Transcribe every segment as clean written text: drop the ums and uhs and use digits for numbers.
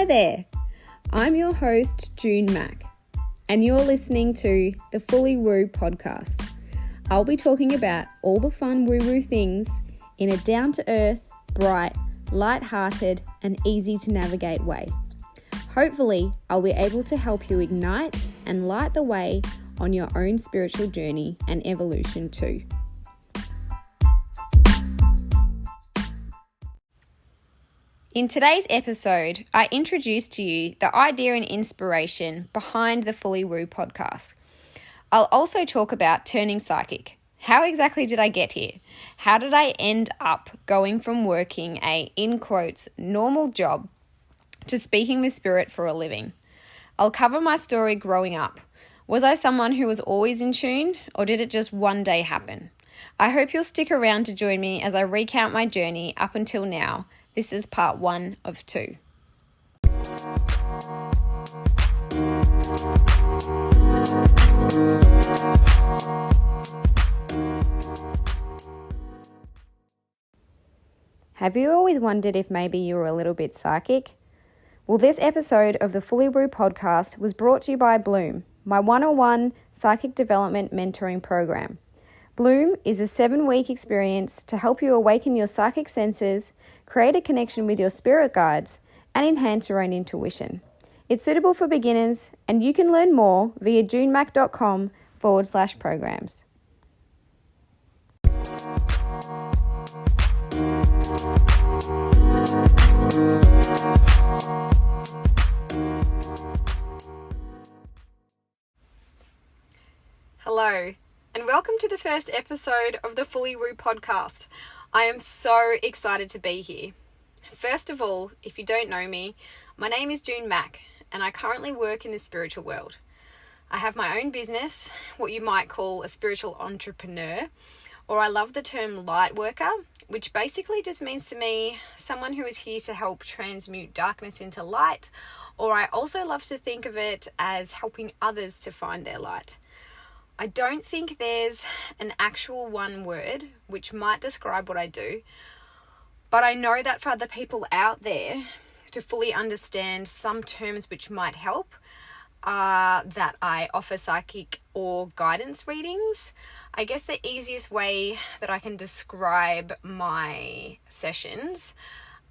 Hi there, I'm your host June Mack, and you're listening to the Fully Woo podcast. I'll be talking about all the fun woo-woo things in a down-to-earth, bright, light-hearted and easy to navigate way. Hopefully, I'll be able to help you ignite and light the way on your own spiritual journey and evolution too. In today's episode, I introduce to you the idea and inspiration behind the Fully Woo podcast. I'll also talk about turning psychic. How exactly did I get here? How did I end up going from working a, in quotes, normal job to speaking with spirit for a living? I'll cover my story growing up. Was I someone who was always in tune, or did it just one day happen? I hope you'll stick around to join me as I recount my journey up until now. This is part 1 of 2. Have you always wondered if maybe you were a little bit psychic? Well, this episode of the Fully Woo podcast was brought to you by Bloom, my 101 psychic development mentoring program. Bloom is a 7-week experience to help you awaken your psychic senses, create a connection with your spirit guides, and enhance your own intuition. It's suitable for beginners, and you can learn more via junemac.com/programs. Hello, and welcome to the first episode of the Fully Woo podcast. I am so excited to be here. First of all, if you don't know me, my name is June Mack, and I currently work in the spiritual world. I have my own business, what you might call a spiritual entrepreneur, or I love the term light worker, which basically just means to me someone who is here to help transmute darkness into light, or I also love to think of it as helping others to find their light. I don't think there's an actual one word which might describe what I do, but I know that for other people out there to fully understand some terms which might help are that I offer psychic or guidance readings. I guess the easiest way that I can describe my sessions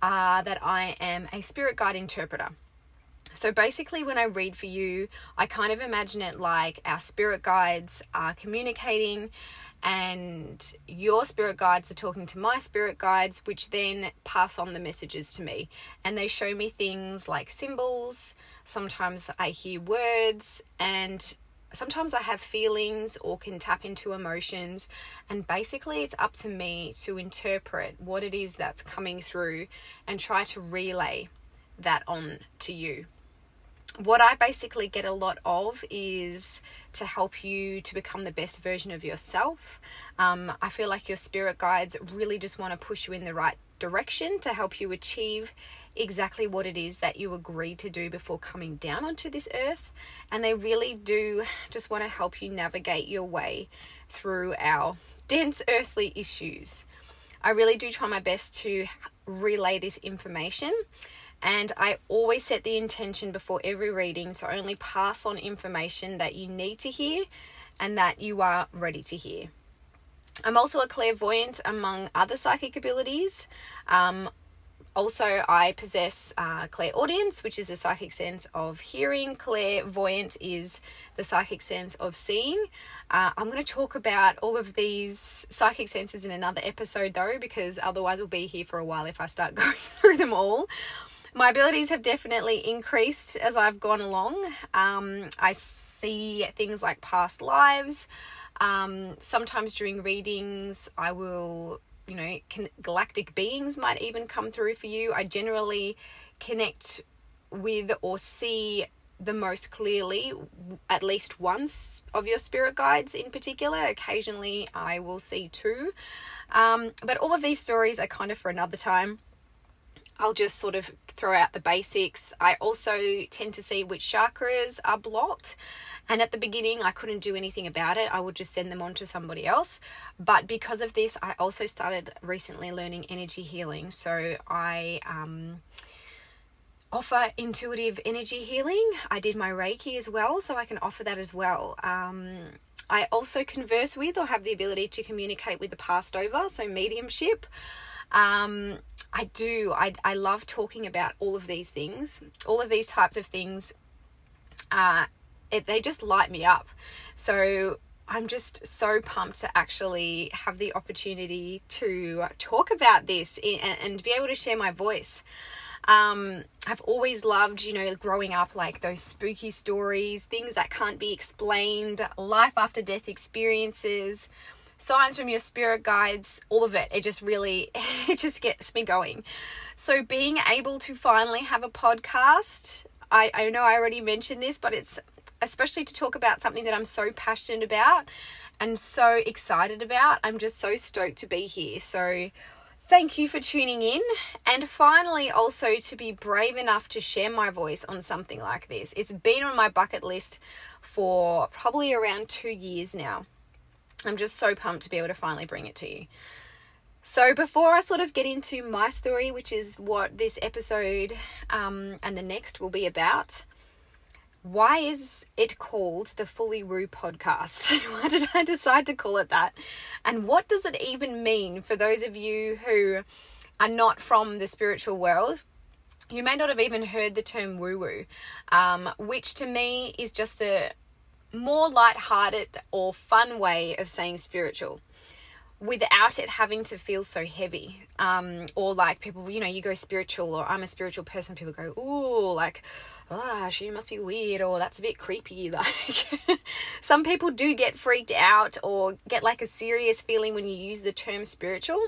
are that I am a spirit guide interpreter. So basically when I read for you, I kind of imagine it like our spirit guides are communicating and your spirit guides are talking to my spirit guides, which then pass on the messages to me. And they show me things like symbols, sometimes I hear words, and sometimes I have feelings or can tap into emotions. And basically it's up to me to interpret what it is that's coming through and try to relay that on to you. What I basically get a lot of is to help you to become the best version of yourself. I feel like your spirit guides really just want to push you in the right direction to help you achieve exactly what it is that you agreed to do before coming down onto this earth. And they really do just want to help you navigate your way through our dense earthly issues. I really do try my best to relay this information. And I always set the intention before every reading to only pass on information that you need to hear and that you are ready to hear. I'm also a clairvoyant among other psychic abilities. Also, I possess clairaudience, which is the psychic sense of hearing. Clairvoyant is the psychic sense of seeing. I'm going to talk about all of these psychic senses in another episode though, because otherwise we'll be here for a while if I start going through them all. My abilities have definitely increased as I've gone along. I see things like past lives. Sometimes during readings, I will, galactic beings might even come through for you. I generally connect with or see the most clearly at least once of your spirit guides in particular. Occasionally, I will see 2. But all of these stories are kind of for another time. I'll just sort of throw out the basics. I also tend to see which chakras are blocked. And at the beginning, I couldn't do anything about it. I would just send them on to somebody else. But because of this, I also started recently learning energy healing. So I offer intuitive energy healing. I did my Reiki as well, so I can offer that as well. I also converse with or have the ability to communicate with the past over, so mediumship. I love talking about all of these things, all of these types of things. They just light me up. So I'm just so pumped to actually have the opportunity to talk about this and be able to share my voice. I've always loved, growing up, like those spooky stories, things that can't be explained, life after death experiences, signs from your spirit guides, all of it. It just gets me going. So being able to finally have a podcast, I know I already mentioned this, but it's especially to talk about something that I'm so passionate about and so excited about. I'm just so stoked to be here. So thank you for tuning in. And finally, also to be brave enough to share my voice on something like this. It's been on my bucket list for probably around 2 years now. I'm just so pumped to be able to finally bring it to you. So before I sort of get into my story, which is what this episode and the next will be about, why is it called the Fully Woo podcast? Why did I decide to call it that? And what does it even mean for those of you who are not from the spiritual world? You may not have even heard the term woo-woo, which to me is just a more lighthearted or fun way of saying spiritual, without it having to feel so heavy. Or like people, you go spiritual, or I'm a spiritual person, people go, ooh, like, she must be weird, or that's a bit creepy. Like some people do get freaked out or get like a serious feeling when you use the term spiritual,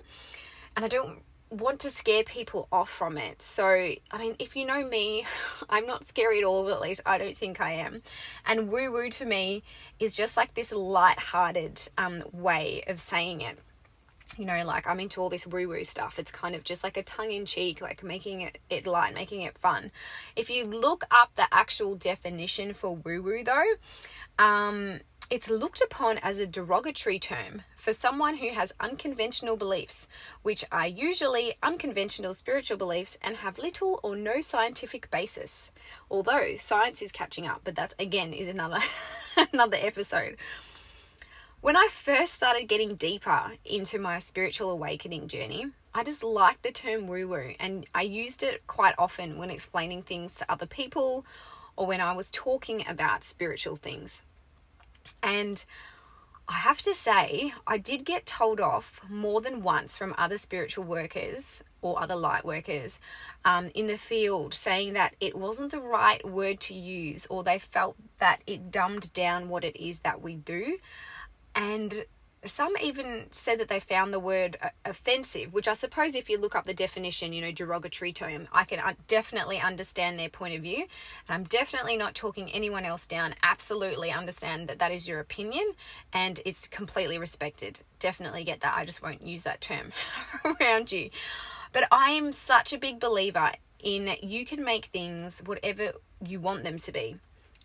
and I don't want to scare people off from it. So, I mean, if you know me, I'm not scary at all, at least I don't think I am. And woo-woo to me is just like this light-hearted way of saying it. Like I'm into all this woo-woo stuff. It's kind of just like a tongue-in-cheek, like making it light, making it fun. If you look up the actual definition for woo-woo though, it's looked upon as a derogatory term for someone who has unconventional beliefs, which are usually unconventional spiritual beliefs and have little or no scientific basis. Although science is catching up, but that again is another episode. When I first started getting deeper into my spiritual awakening journey, I just liked the term woo-woo, and I used it quite often when explaining things to other people or when I was talking about spiritual things. And I have to say, I did get told off more than once from other spiritual workers or other light workers in the field, saying that it wasn't the right word to use, or they felt that it dumbed down what it is that we do. And some even said that they found the word offensive, which I suppose if you look up the definition, derogatory term, I can definitely understand their point of view. And I'm definitely not talking anyone else down. Absolutely understand that that is your opinion and it's completely respected. Definitely get that. I just won't use that term around you. But I am such a big believer in you can make things whatever you want them to be.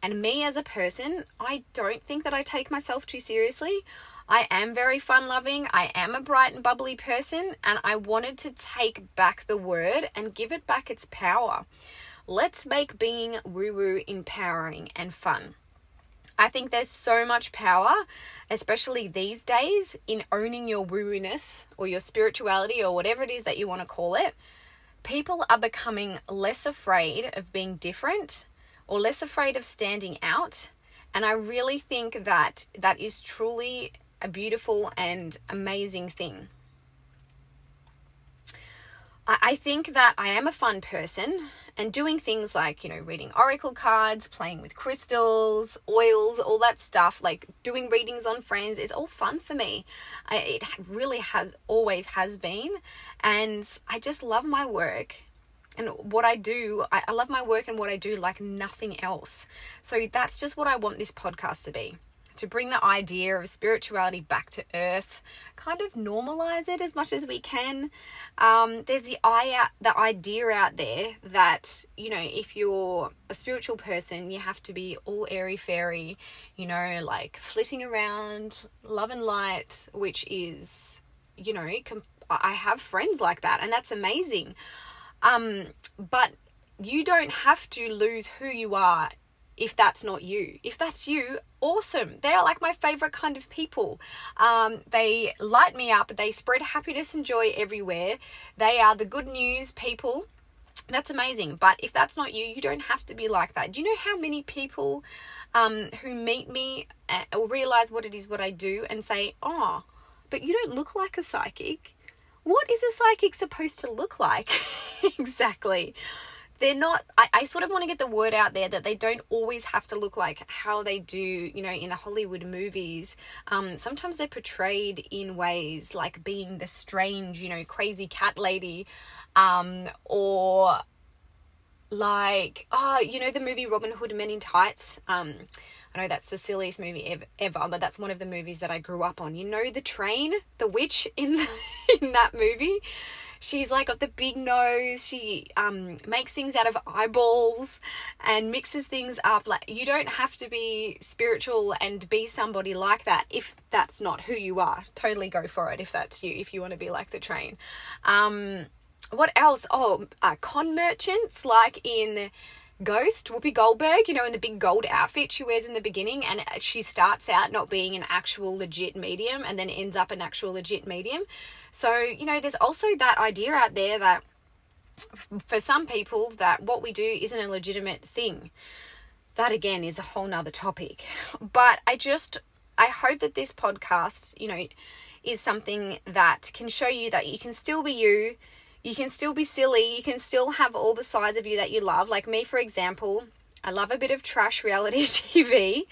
And me as a person, I don't think that I take myself too seriously. I am very fun-loving. I am a bright and bubbly person, and I wanted to take back the word and give it back its power. Let's make being woo-woo empowering and fun. I think there's so much power, especially these days, in owning your woo-woo-ness or your spirituality or whatever it is that you want to call it. People are becoming less afraid of being different or less afraid of standing out. And I really think that that is truly a beautiful and amazing thing. I think that I am a fun person, and doing things like, reading oracle cards, playing with crystals, oils, all that stuff, like doing readings on friends is all fun for me. It really always has been. And I just love my work. And what I do, I love my work and what I do like nothing else. So that's just what I want this podcast to be. To bring the idea of spirituality back to earth, kind of normalize it as much as we can. There's the idea out there that, if you're a spiritual person, you have to be all airy-fairy, like flitting around, love and light, which is, I have friends like that, and that's amazing. But you don't have to lose who you are if that's not you. If that's you, awesome. They are like my favorite kind of people. They light me up. They spread happiness and joy everywhere. They are the good news people. That's amazing. But if that's not you, you don't have to be like that. Do you know how many people who meet me or realize what it is, what I do, and say, oh, but you don't look like a psychic. What is a psychic supposed to look like? Exactly. They're not, I sort of want to get the word out there that they don't always have to look like how they do, you know, in the Hollywood movies. Sometimes they're portrayed in ways like being the strange, you know, crazy cat lady, or like, oh, you know, the movie Robin Hood Men in Tights. I know that's the silliest movie ever, but that's one of the movies that I grew up on. You know, the train, the witch in that movie. She's like got the big nose. She makes things out of eyeballs and mixes things up. Like, you don't have to be spiritual and be somebody like that if that's not who you are. Totally go for it if that's you, if you want to be like the train. What else? Oh, con merchants like in Ghost, Whoopi Goldberg, you know, in the big gold outfit she wears in the beginning, and she starts out not being an actual legit medium and then ends up an actual legit medium. So, you know, there's also that idea out there that for some people that what we do isn't a legitimate thing. That again is a whole nother topic. But I hope that this podcast, you know, is something that can show you that you can still be you. You can still be silly. You can still have all the sides of you that you love. Like me, for example, I love a bit of trash reality TV.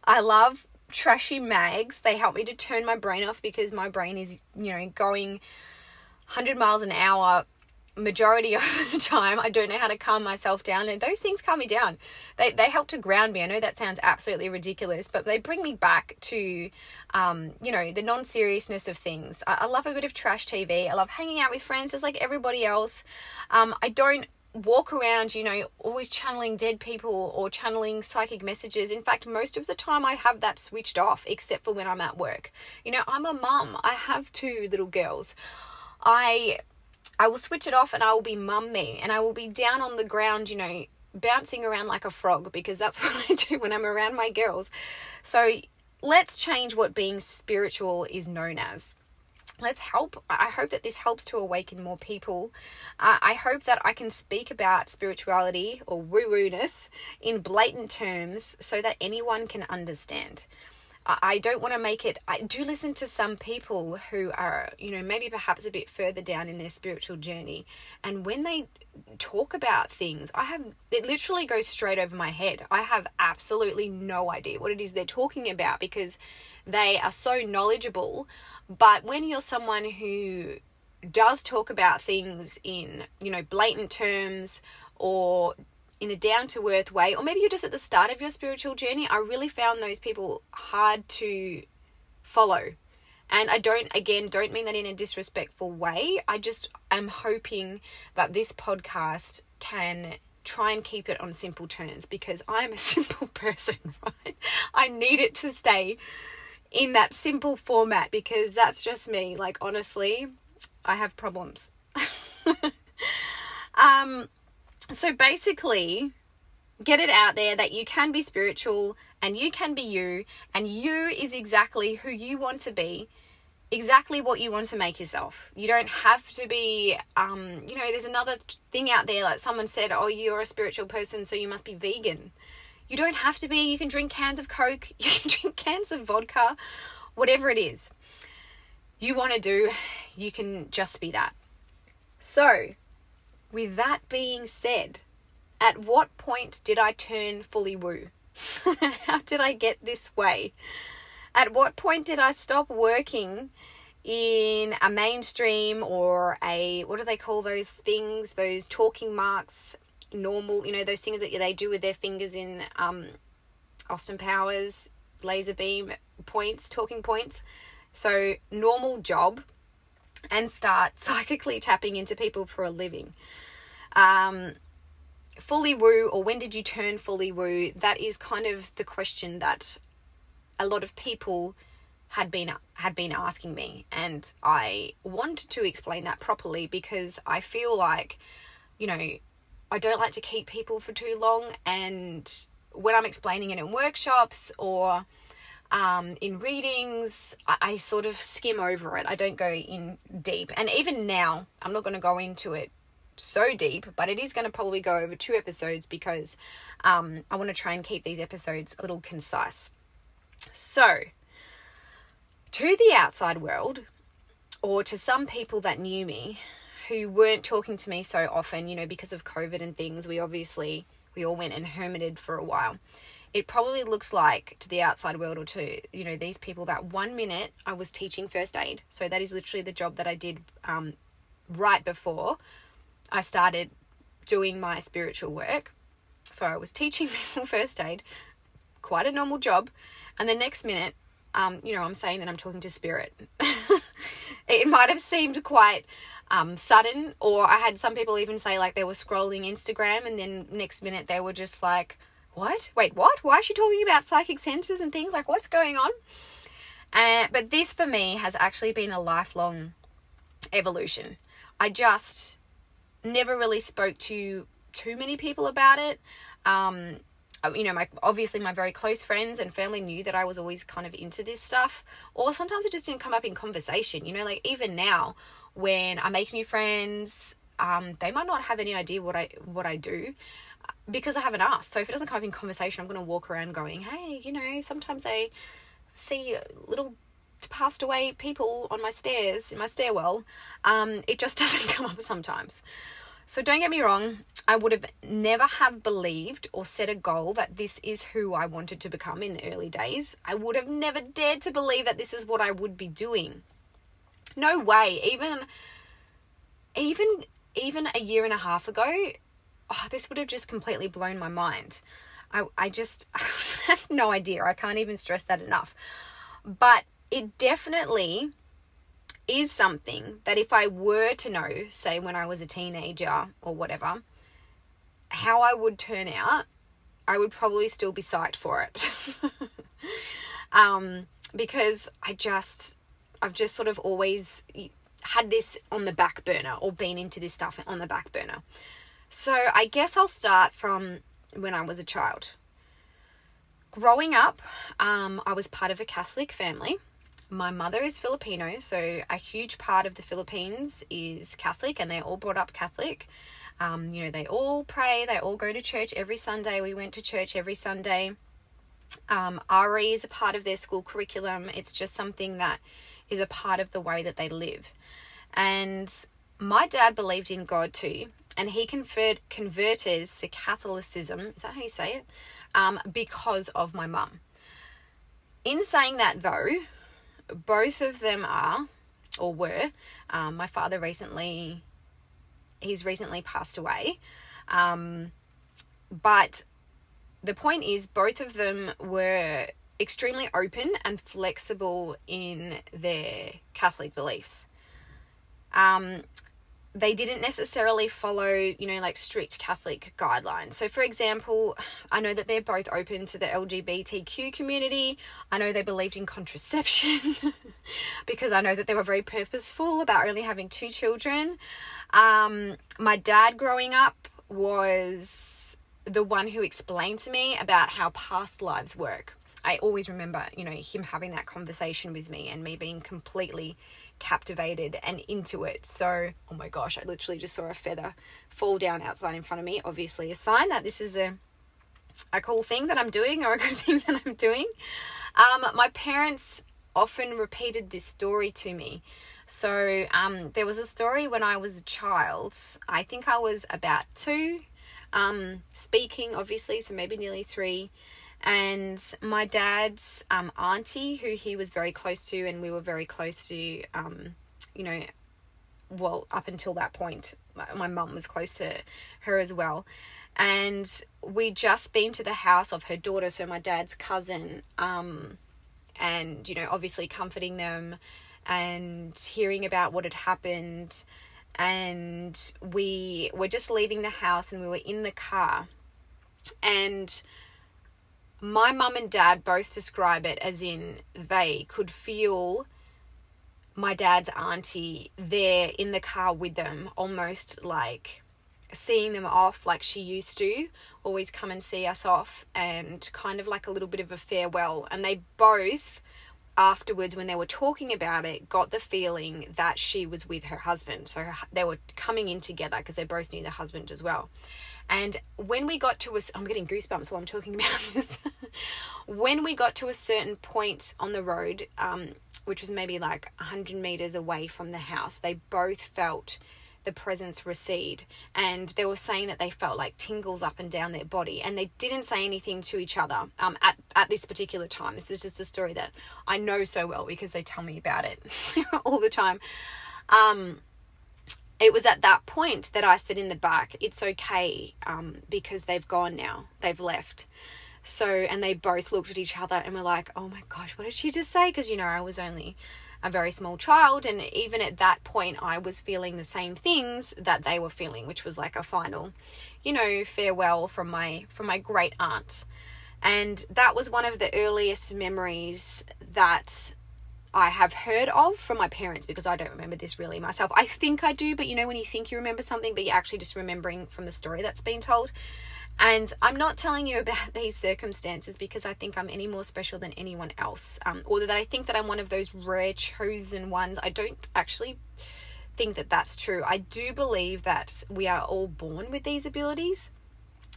I love trashy mags. They help me to turn my brain off because my brain is, you know, going 100 miles an hour majority of the time. I don't know how to calm myself down, and those things calm me down. They help to ground me. I know that sounds absolutely ridiculous, but they bring me back to, you know, the non-seriousness of things. I love a bit of trash TV. I love hanging out with friends just like everybody else. I don't walk around, you know, always channeling dead people or channeling psychic messages. In fact, most of the time I have that switched off, except for when I'm at work. You know, I'm a mum. I have 2 little girls. I will switch it off and I will be mum me, and I will be down on the ground, you know, bouncing around like a frog, because that's what I do when I'm around my girls. So let's change what being spiritual is known as. Let's help. I hope that this helps to awaken more people. I hope that I can speak about spirituality or woo-woo-ness in blatant terms so that anyone can understand. I don't want to make it, I do listen to some people who are, you know, maybe perhaps a bit further down in their spiritual journey. And when they talk about things, it literally goes straight over my head. I have absolutely no idea what it is they're talking about because they are so knowledgeable. But when you're someone who does talk about things in, you know, blatant terms or in a down-to-earth way, or maybe you're just at the start of your spiritual journey, I really found those people hard to follow. And I don't mean that in a disrespectful way. I just am hoping that this podcast can try and keep it on simple terms, because I'm a simple person, right? I need it to stay in that simple format because that's just me. Like, honestly, I have problems. So basically, get it out there that you can be spiritual and you can be you, and you is exactly who you want to be, exactly what you want to make yourself. You don't have to be, you know, there's another thing out there, like someone said, oh, you're a spiritual person, so you must be vegan. You don't have to be. You can drink cans of Coke, you can drink cans of vodka, whatever it is you want to do, you can just be that. So, with that being said, at what point did I turn fully woo? How did I get this way? At what point did I stop working in a mainstream or a, what do they call those things, those talking marks, normal, you know, those things that they do with their fingers in Austin Powers, laser beam points, talking points. So normal job, and start psychically tapping into people for a living. Fully woo, or when did you turn fully woo? That is kind of the question that a lot of people had been asking me, and I want to explain that properly because I feel like, you know, I don't like to keep people for too long, and when I'm explaining it in workshops or in readings, I sort of skim over it. I don't go in deep. And even now, I'm not going to go into it so deep, but it is going to probably go over 2 episodes because I want to try and keep these episodes a little concise. So, to the outside world, or to some people that knew me who weren't talking to me so often, because of COVID and things, we all went and hermited for a while. It probably looks like to the outside world, or to, these people, that 1 minute I was teaching first aid. So that is literally the job that I did right before I started doing my spiritual work. So I was teaching people first aid, quite a normal job. And the next minute, I'm saying that I'm talking to spirit. It might have seemed quite sudden, or I had some people even say like they were scrolling Instagram and then next minute they were just like, what? Wait, what? Why is she talking about psychic centers and things? Like, what's going on? But this for me has actually been a lifelong evolution. I just never really spoke to too many people about it. Obviously my very close friends and family knew that I was always kind of into this stuff, or sometimes it just didn't come up in conversation. Like even now when I make new friends, they might not have any idea what I do because I haven't asked. So if it doesn't come up in conversation, I'm going to walk around going, hey, sometimes I see little passed away people on my stairs, in my stairwell. It just doesn't come up sometimes. So don't get me wrong, I would have never have believed or set a goal that this is who I wanted to become in the early days. I would have never dared to believe that this is what I would be doing. No way. Even a year and a half ago, this would have just completely blown my mind. I just I have no idea. I can't even stress that enough. But it definitely is something that if I were to know, say when I was a teenager or whatever, how I would turn out, I would probably still be psyched for it. Because I've just sort of always had this on the back burner, or been into this stuff on the back burner. So I guess I'll start from when I was a child. Growing up, I was part of a Catholic family. My mother is Filipino, so a huge part of the Philippines is Catholic, and they're all brought up Catholic. They all pray, they all go to church every Sunday. We went to church every Sunday. RE is a part of their school curriculum. It's just something that is a part of the way that they live. And my dad believed in God too, and he converted to Catholicism, is that how you say it? Because of my mum. In saying that though, both of them are, or were, my father he's recently passed away. But the point is, both of them were extremely open and flexible in their Catholic beliefs. They didn't necessarily follow, strict Catholic guidelines. So for example, I know that they're both open to the LGBTQ community. I know they believed in contraception because I know that they were very purposeful about only having 2 children. My dad growing up was the one who explained to me about how past lives work. I always remember, him having that conversation with me and me being completely captivated and into it. So, oh my gosh, I literally just saw a feather fall down outside in front of me. Obviously a sign that this is a cool thing that I'm doing, or a good thing that I'm doing. My parents often repeated this story to me. So there was a story when I was a child. I think I was about 2, speaking obviously, so maybe nearly 3. And my dad's auntie, who he was very close to, and we were very close to, up until that point, my mum was close to her as well. And we'd just been to the house of her daughter, so my dad's cousin, and, obviously comforting them and hearing about what had happened. And we were just leaving the house and we were in the car, and my mum and dad both describe it as in they could feel my dad's auntie there in the car with them, almost like seeing them off like she used to, always come and see us off, and kind of like a little bit of a farewell. And they both, afterwards, when they were talking about it, got the feeling that she was with her husband. So they were coming in together because they both knew the husband as well. And when we got to I'm getting goosebumps while I'm talking about this. When we got to a certain point on the road, which was maybe like 100 meters away from the house, they both felt the presence recede, and they were saying that they felt like tingles up and down their body, and they didn't say anything to each other at this particular time. This is just a story that I know so well because they tell me about it all the time. It was at that point that I said in the back, it's okay, because they've gone now, they've left. So, and they both looked at each other and were like, oh my gosh, what did she just say? Because, I was only a very small child, and even at that point I was feeling the same things that they were feeling, which was like a final farewell from my great aunt. And that was one of the earliest memories that I have heard of from my parents, because I don't remember this really myself. I think I do, but when you think you remember something but you're actually just remembering from the story that's been told. And I'm not telling you about these circumstances because I think I'm any more special than anyone else, or that I think that I'm one of those rare chosen ones. I don't actually think that that's true. I do believe that we are all born with these abilities.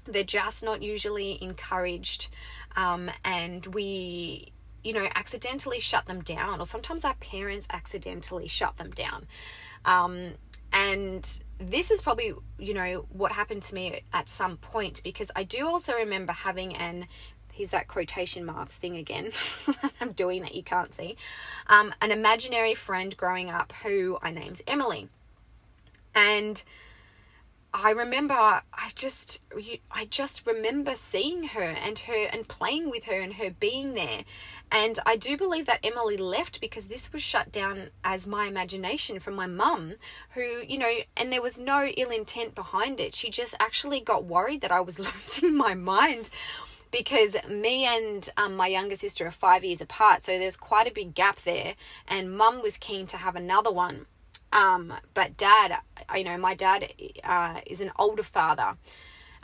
They're just not usually encouraged, and we accidentally shut them down, or sometimes our parents accidentally shut them down. And this is probably, what happened to me at some point, because I do also remember having here's that quotation marks thing again, I'm doing that you can't see, an imaginary friend growing up who I named Emily. And I remember, I just remember seeing her and playing with her and her being there. And I do believe that Emily left because this was shut down as my imagination from my mum, who, and there was no ill intent behind it. She just actually got worried that I was losing my mind, because me and my younger sister are 5 years apart. So there's quite a big gap there. And mum was keen to have another one. But dad, my dad is an older father,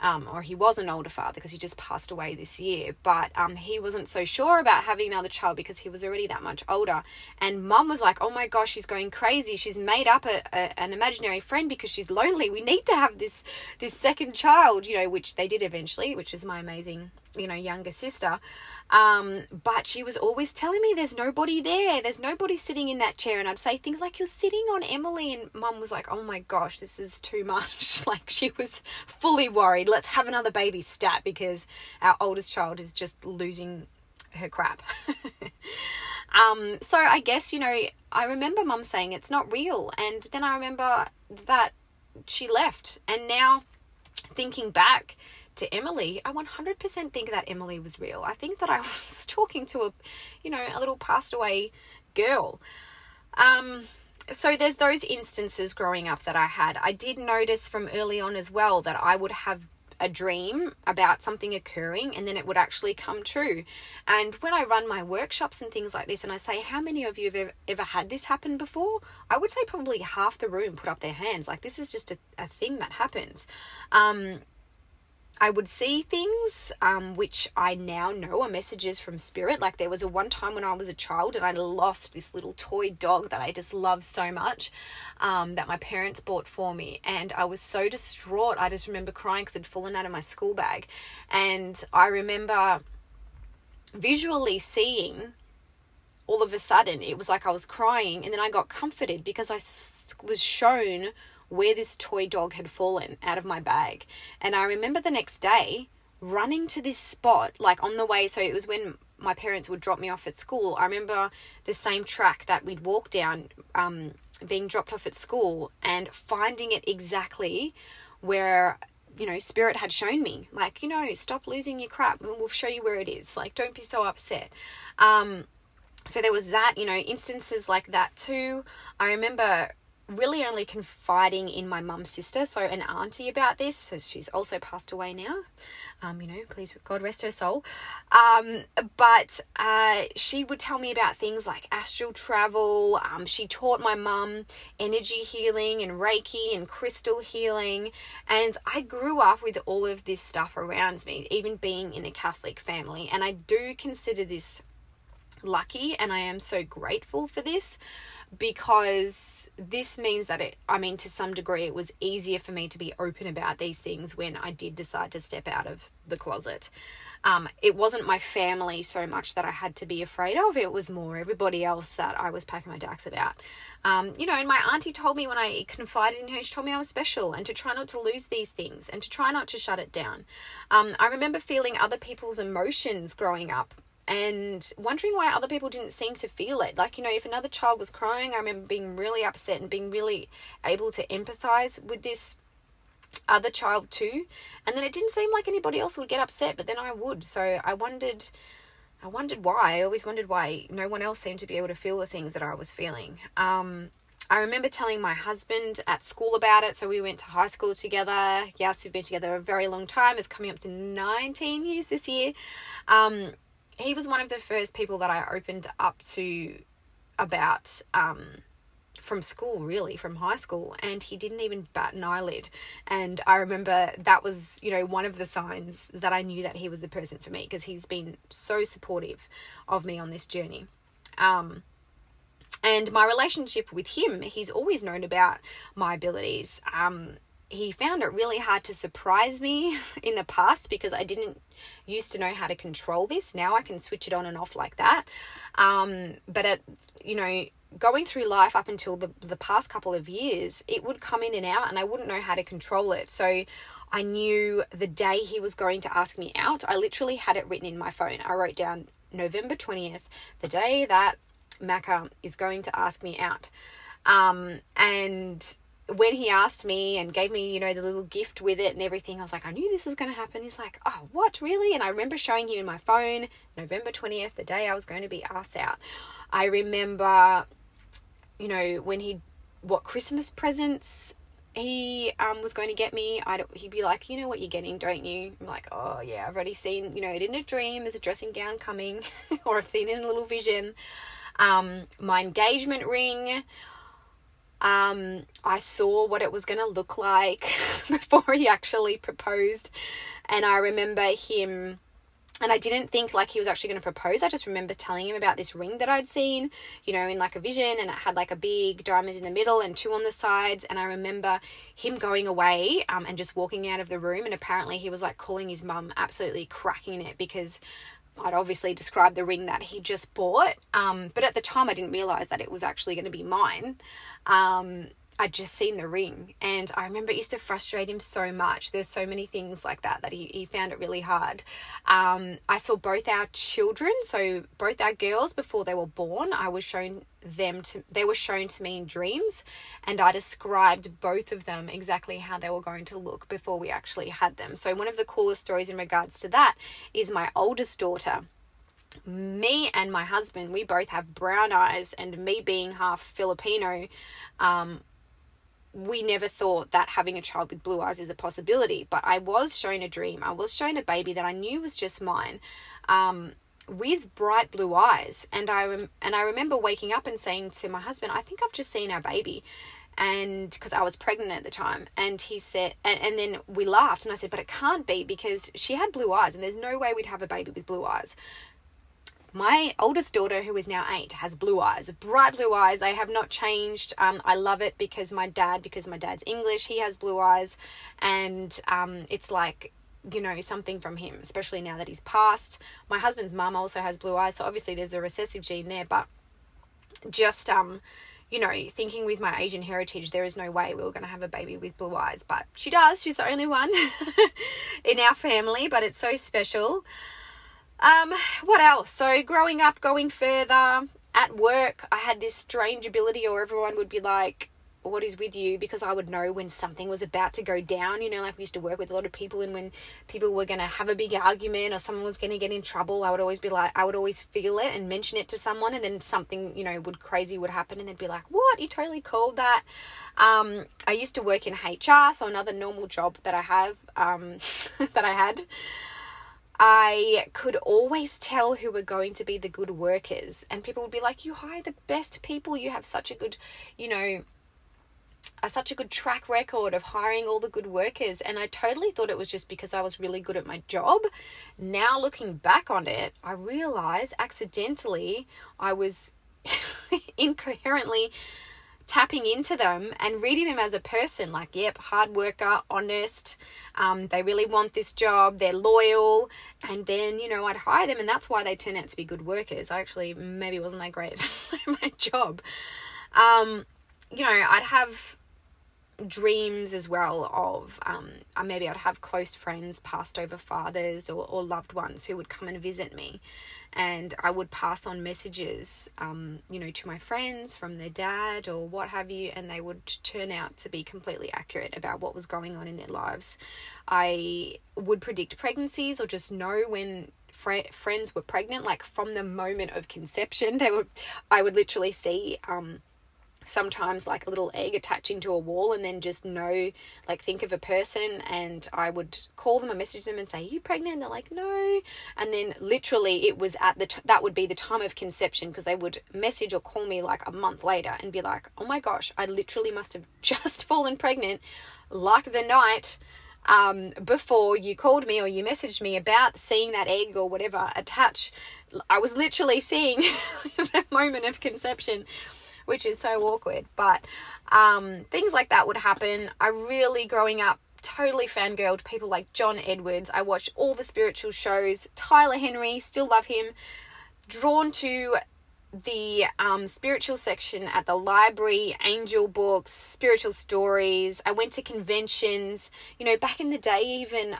or he was an older father because he just passed away this year. But he wasn't so sure about having another child because he was already that much older. And mum was like, oh my gosh, she's going crazy. She's made up an imaginary friend because she's lonely. We need to have this second child, which they did eventually, which was my amazing, younger sister. But she was always telling me there's nobody there. There's nobody sitting in that chair. And I'd say things like, you're sitting on Emily. And mum was like, oh my gosh, this is too much. Like, she was fully worried. Let's have another baby stat because our oldest child is just losing her crap. So I guess, I remember mum saying it's not real. And then I remember that she left. And now thinking back to Emily, I 100% think that Emily was real. I think that I was talking to a little passed away girl. So there's those instances growing up that I had. I did notice from early on as well that I would have a dream about something occurring and then it would actually come true. And when I run my workshops and things like this and I say, how many of you have ever had this happen before? I would say probably half the room put up their hands. Like, this is just a thing that happens. I would see things which I now know are messages from spirit. Like, there was one time when I was a child and I lost this little toy dog that I just loved so much, that my parents bought for me. And I was so distraught. I just remember crying because it had fallen out of my school bag. And I remember visually seeing, all of a sudden, it was like I was crying, and then I got comforted because I was shown where this toy dog had fallen out of my bag. And I remember the next day running to this spot, like on the way. So it was when my parents would drop me off at school. I remember the same track that we'd walk down, being dropped off at school and finding it exactly where, spirit had shown me. Like, stop losing your crap and we'll show you where it is. Like, don't be so upset. So there was that, instances like that too. I remember really only confiding in my mum's sister, so an auntie, about this. So she's also passed away now. Please, God rest her soul. But she would tell me about things like astral travel. She taught my mum energy healing and Reiki and crystal healing. And I grew up with all of this stuff around me, even being in a Catholic family. And I do consider this lucky, and I am so grateful for this, because this means that to some degree it was easier for me to be open about these things when I did decide to step out of the closet. It wasn't my family so much that I had to be afraid of. It was more everybody else that I was packing my dacks about. And my auntie told me when I confided in her, she told me I was special and to try not to lose these things and to try not to shut it down. I remember feeling other people's emotions growing up and wondering why other people didn't seem to feel it. Like, if another child was crying, I remember being really upset and being really able to empathize with this other child too. And then it didn't seem like anybody else would get upset, but then I would. So I wondered why. I always wondered why no one else seemed to be able to feel the things that I was feeling. I remember telling my husband at school about it. So we went to high school together. Yes, we've been together a very long time. It's coming up to 19 years this year. He was one of the first people that I opened up to about from school, really, from high school, and he didn't even bat an eyelid. And I remember that was, one of the signs that I knew that he was the person for me, because he's been so supportive of me on this journey. And my relationship with him, he's always known about my abilities. He found it really hard to surprise me in the past because I didn't used to know how to control this. Now I can switch it on and off like that. But going through life up until the past couple of years, it would come in and out and I wouldn't know how to control it. So I knew the day he was going to ask me out. I literally had it written in my phone. I wrote down November 20th, the day that Macca is going to ask me out. And when he asked me and gave me, the little gift with it and everything, I was like, I knew this was going to happen. He's like, oh, what, really? And I remember showing him in my phone, November 20th, the day I was going to be asked out. I remember, what Christmas presents he was going to get me. He'd be like, you know what you're getting, don't you? I'm like, oh yeah, I've already seen, it in a dream. There's a dressing gown coming, or I've seen it in a little vision. My engagement ring, I saw what it was going to look like before he actually proposed. And I remember him, and I didn't think like he was actually going to propose. I just remember telling him about this ring that I'd seen, in like a vision, and it had like a big diamond in the middle and 2 on the sides. And I remember him going away, and just walking out of the room. And apparently he was like calling his mum, absolutely cracking it, because I'd obviously described the ring that he just bought. But at the time I didn't realize that it was actually going to be mine. I'd just seen the ring, and I remember it used to frustrate him so much. There's so many things like that he found it really hard. I saw both our children, so both our girls, before they were born. They were shown to me in dreams, and I described both of them exactly how they were going to look before we actually had them. So one of the coolest stories in regards to that is my oldest daughter. Me and my husband, we both have brown eyes, and me being half Filipino, we never thought that having a child with blue eyes is a possibility. But I was shown a dream. I was shown a baby that I knew was just mine, with bright blue eyes. And I remember waking up and saying to my husband, I think I've just seen our baby. And because I was pregnant at the time, and he said, and then we laughed, and I said, but it can't be, because she had blue eyes and there's no way we'd have a baby with blue eyes. My oldest daughter, who is now 8, has blue eyes, bright blue eyes. They have not changed. I love it because my dad's English, he has blue eyes, and it's like, something from him, especially now that he's passed. My husband's mum also has blue eyes, so obviously there's a recessive gene there, but just thinking with my Asian heritage, there is no way we were going to have a baby with blue eyes, but she does. She's the only one in our family, but it's so special. What else? So growing up, going further, at work, I had this strange ability, or everyone would be like, what is with you, because I would know when something was about to go down. You know, like we used to work with a lot of people, and when people were going to have a big argument or someone was going to get in trouble, I would always feel it and mention it to someone, and then something, you know, crazy would happen, and they'd be like, what, you totally called that. I used to work in HR, so another normal job that I have, that I had. I could always tell who were going to be the good workers, and people would be like, you hire the best people, you have such a good, you know, such a good track record of hiring all the good workers. And I totally thought it was just because I was really good at my job. Now looking back on it, I realize accidentally I was incoherently tapping into them and reading them as a person, like, yep, hard worker, honest, they really want this job, they're loyal. And then, you know, I'd hire them, and that's why they turn out to be good workers. I actually maybe wasn't that great at my job. You know, I'd have dreams as well of maybe I'd have close friends, passed over fathers or loved ones who would come and visit me, and I would pass on messages you know, to my friends from their dad or what have you, and they would turn out to be completely accurate about what was going on in their lives. I would predict pregnancies, or just know when friends were pregnant, like from the moment of conception. I would literally see sometimes like a little egg attaching to a wall, and then just know, like, think of a person, and I would call them or message them and say, are you pregnant? And they're like, no. And then literally it was at that would be the time of conception, because they would message or call me like a month later and be like, oh my gosh, I literally must have just fallen pregnant like the night before you called me or you messaged me about seeing that egg or whatever attach. I was literally seeing the moment of conception, which is so awkward. But things like that would happen. I really, growing up, totally fangirled people like John Edwards. I watched all the spiritual shows. Tyler Henry, still love him. Drawn to the spiritual section at the library, angel books, spiritual stories. I went to conventions. You know, back in the day even...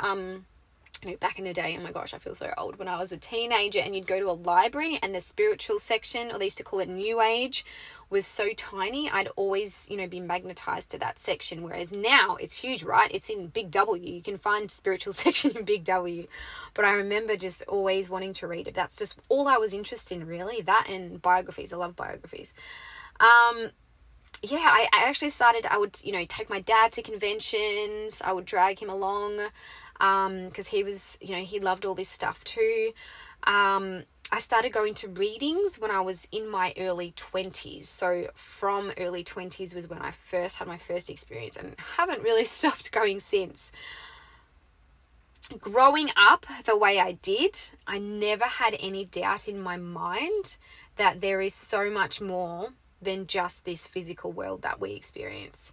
you know, back in the day, oh my gosh, I feel so old, when I was a teenager, and you'd go to a library and the spiritual section, or they used to call it New Age, was so tiny. I'd always, you know, be magnetized to that section, whereas now it's huge, right? It's in Big W. You can find spiritual section in Big W. But I remember just always wanting to read it. That's just all I was interested in, really. That and biographies. I love biographies. Yeah, I actually started, I would, you know, take my dad to conventions. I would drag him along, because he was, you know, he loved all this stuff too. I started going to readings when I was in my early 20s. So from early 20s was when I first had my first experience, and haven't really stopped going since. Growing up the way I did, I never had any doubt in my mind that there is so much more than just this physical world that we experience.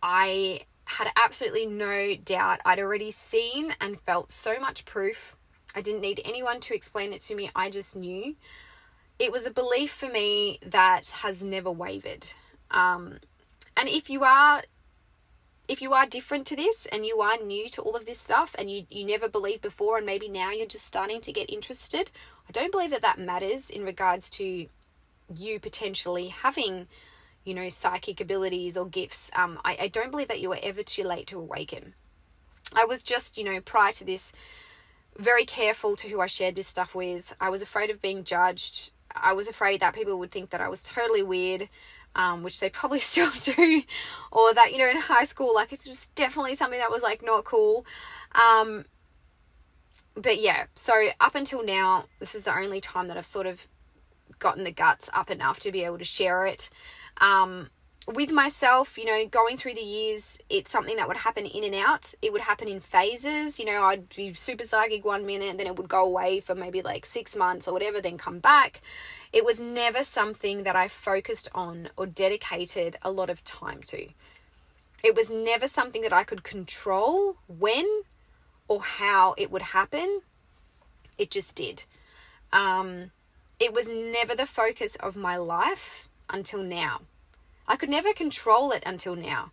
I had absolutely no doubt. I'd already seen and felt so much proof. I didn't need anyone to explain it to me. I just knew. It was a belief for me that has never wavered. And if you are different to this, and you are new to all of this stuff, and you never believed before, and maybe now you're just starting to get interested, I don't believe that matters in regards to you potentially having, you know, psychic abilities or gifts. I don't believe that you are ever too late to awaken. I was just, you know, prior to this, very careful to who I shared this stuff with. I was afraid of being judged. I was afraid that people would think that I was totally weird, which they probably still do, or that, you know, in high school, like, it's just definitely something that was like not cool. But yeah, so up until now, this is the only time that I've sort of gotten the guts up enough to be able to share it. With myself, you know, going through the years, it's something that would happen in and out. It would happen in phases. You know, I'd be super psychic 1 minute, then it would go away for maybe like 6 months or whatever, then come back. It was never something that I focused on or dedicated a lot of time to. It was never something that I could control when or how it would happen. It just did. It was never the focus of my life until now. I could never control it until now.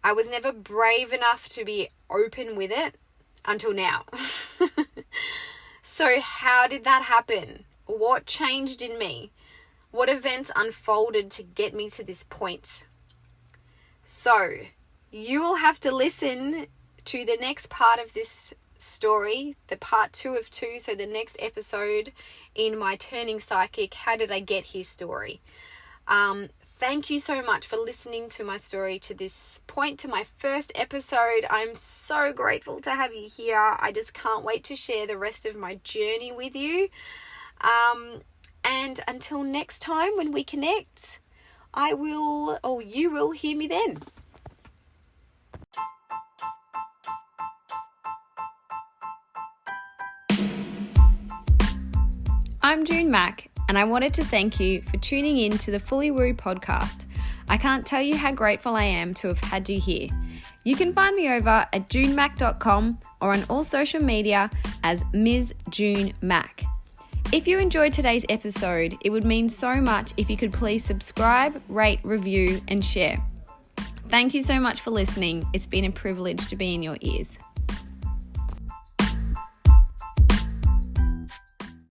I was never brave enough to be open with it until now. So how did that happen? What changed in me? What events unfolded to get me to this point? So you will have to listen to the next part of this story, the part 2 of 2, so the next episode in my Turning Psychic, How Did I Get Here story. Thank you so much for listening to my story to this point, to my first episode. I'm so grateful to have you here. I just can't wait to share the rest of my journey with you. And until next time when we connect, you will hear me then. I'm June Mack, and I wanted to thank you for tuning in to the Fully Woo podcast. I can't tell you how grateful I am to have had you here. You can find me over at junemack.com or on all social media as Ms. June Mack. If you enjoyed today's episode, it would mean so much if you could please subscribe, rate, review, and share. Thank you so much for listening. It's been a privilege to be in your ears.